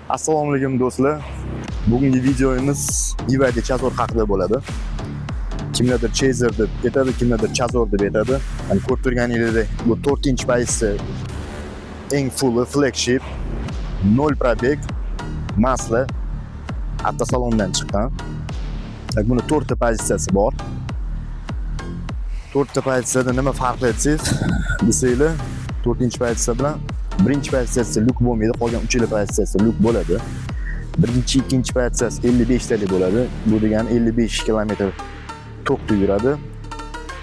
Assalomu alaykum do'stlar. Bugungi videomiz Divide Chazor haqida bo'ladi. Kimlardir Chaser deb aytadi, kimlardir Chazor deb aytadi. Hani ko'rib turganingizdek, bu 4-pozitsiyasi eng full flagship 0 probeg masla avtosalondan chiqqan. Buni 4 ta pozitsiyasi bor. 4 ta pozitsiyada nima farqli desanglar, 4-pozitsiya bilan birinchi pozitsiyasi luk bo'lmaydi, qolgan 3 pozitsiyasi luk bo'ladi. Birinchi, ikkinchi pozitsiyasi 55 talik bo'ladi. Bu degani 55 km tokda yuradi.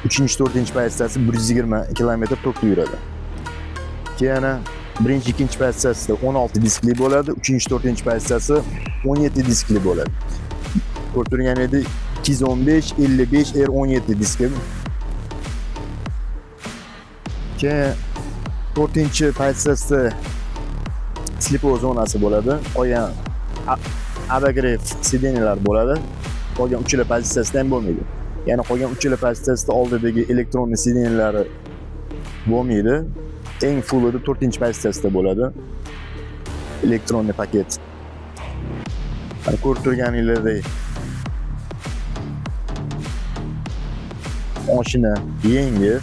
3-4 pozitsiyasi 120 km tokda yuradi. Keyin birinchi, ikkinchi pozitsiyasida 16 diskli bo'ladi, 3-4 pozitsiyasi 17 diskli bo'ladi. Ko'rib turganingizdek 215, 55, R17 diski. Keyin 4-pozitsiyasida slipo zonasi bo'ladi. Qolgan abagrev sideniyalar bo'ladi. Qolgan 3 pozitsiyasida ham bo'lmaydi. Ya'ni qolgan 3 pozitsiyasida oldidagi elektron sideniyalari bo'lmaydi. Eng fullida 4-pozitsiyasida bo'ladi. Elektron paket. Ko'rib turganingizdek mashina yangi.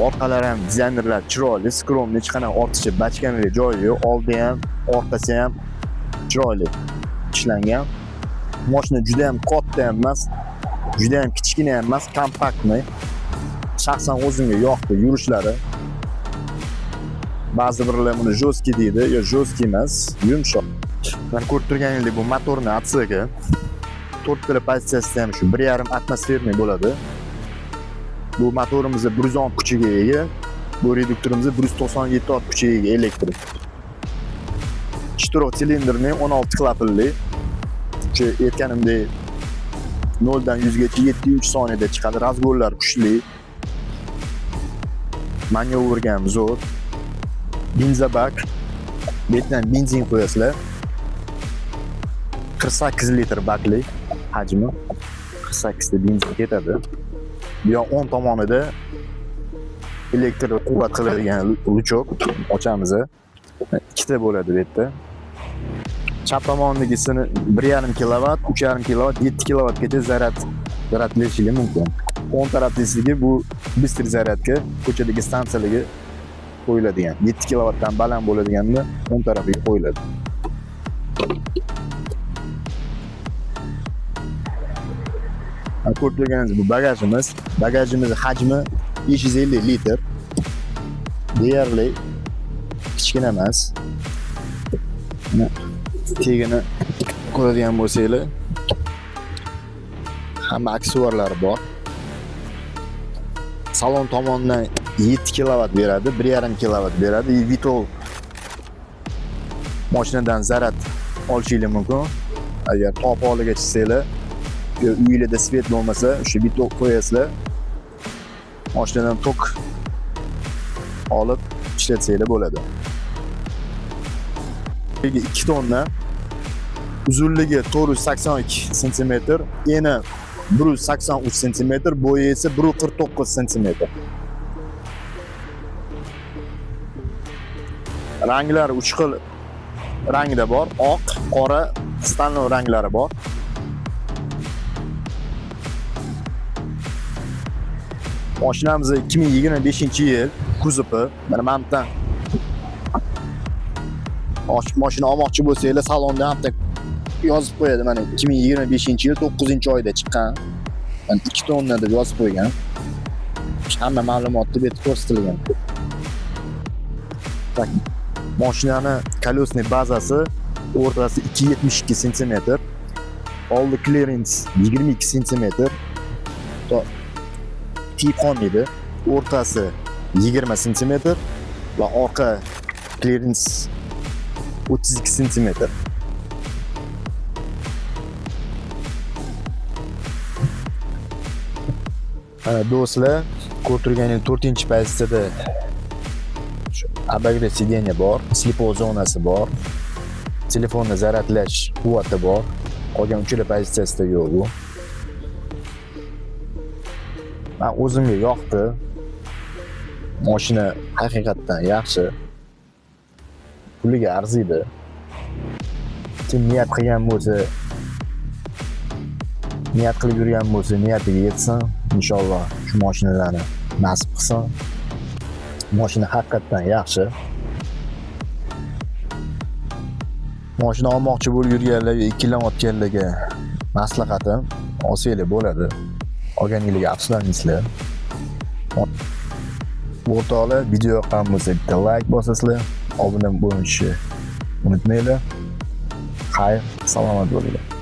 Orqalari ham dizaynerlar chiroyli, skromli, hech qanaqa ortiqcha bachkanali joyi yo'q. Oldi ham, orqasi ham chiroyli ishlangan. Mashina juda ham katta ham emas, juda ham kichkina ham emas, kompaktni. Shaxsan o'zimga yoqdi yurishlari. Ba'zi birlar buni jo'ski deydi, yo jo'ski emas, yumshoq. Men ko'rib turganingizdek bu motorning atsigi 4 ta pozitsiyasida ham shu 1.5 atmosferniy bo'ladi. Bu motorimiz 110 kuchiga ega, bu reduktorimiz 197 ot kuchiga ega elektrik. Ishtirok silindrning 16 klapilli. O'sha aytganimdek 0 dan 100 gacha 7-3 soniyada chiqadi. Razgorlar kuchli. Manyovrga ham zo'r. Benzabak. Bu yerdan benzin qo'yasizlar. 48 litr bakli hajmi. 48 ta benzin ketadi. Bu yoq 10 tomonida elektr quvvat qiladigan luchok ochamiz. Ikkita bo'ladi bu yerda. Chap tomondagisini 1.5 kilovat, 3.5 kilovat, 7 kilovatgacha zaryadlashligi mumkin. O'ng tarafdagiga bu bistr zaryadga ko'chadagi stansiyalarga qo'yiladigan. 7 kilovatdan baland bo'ladiganda o'ng tarafiga qo'yiladi. Ko'rib turganingiz bu bagajimiz. Bagajimiz hajmi 550 litr. Deyarli kichkina emas. Tegini ko'radigan bo'lsanglar, hamma aksesuarlari bor. Salon tomonidan 7 kilovat beradi, 1.5 kilovat beradi. Vitol mashinadan zaryad olishingiz mumkin. Agar top holiga chiqsanglar, uyingizda svet bo'lmasa, o'sha vitol qo'yasizlar. Mashinadan tok olib ishlatsanglar bo'ladi. 2 tonna, uzunligi 482 sm, eni 183 sm, bo'yi esa 149 sm. Ranglari 3 xil rangda bor, oq, qora, stanlov ranglari bor. Mashinamiz 2025-yil kuzovi. Mana bundan mashina olmoqchi bo'lsanglar, salonda ham yozib qo'yadi. Mana 2025-yil 9-oyda chiqqan. Mana 2 tonna deb yozib qo'ygan. Hamma ma'lumotni bu yerda ko'rsatilgan. Tak, mashinani kolesniy bazasi o'rtasi 272 sm. Oldi clearance 22 sm. Tip qolmaydi. O'rtasi 20 sm va orqa clearance 32 sm. Do'stlar, ko'rib turganingiz 4-pozitsiyada abagrev sideniya bor, slipo zonasi bor, telefonni zaryadlash quvvati bor. Qolgan 3 pozitsiyasida yo'q bu. Men o'zimga yoqdi. Mashina haqiqatan yaxshi. puliga arziydi. Kim niyat qilgan bo'lsa, niyat qilib yurgan bo'lsa, niyatiga yetsin. Inshaalloh shu mashinalarni nasib qilsin. Mashina haqiqatan yaxshi. Mashina olmoqchi bo'lib yurganlarga, ikkilanayotganlarga maslahatim, olsanglar bo'ladi. Olganingizga afsuslanmaysizlar. O'rtoqlar, video yoqqan bo'lsa bitta like bosasizlar, obuna bo'lishni unutmanglar. Xayr, salomat bo'linglar.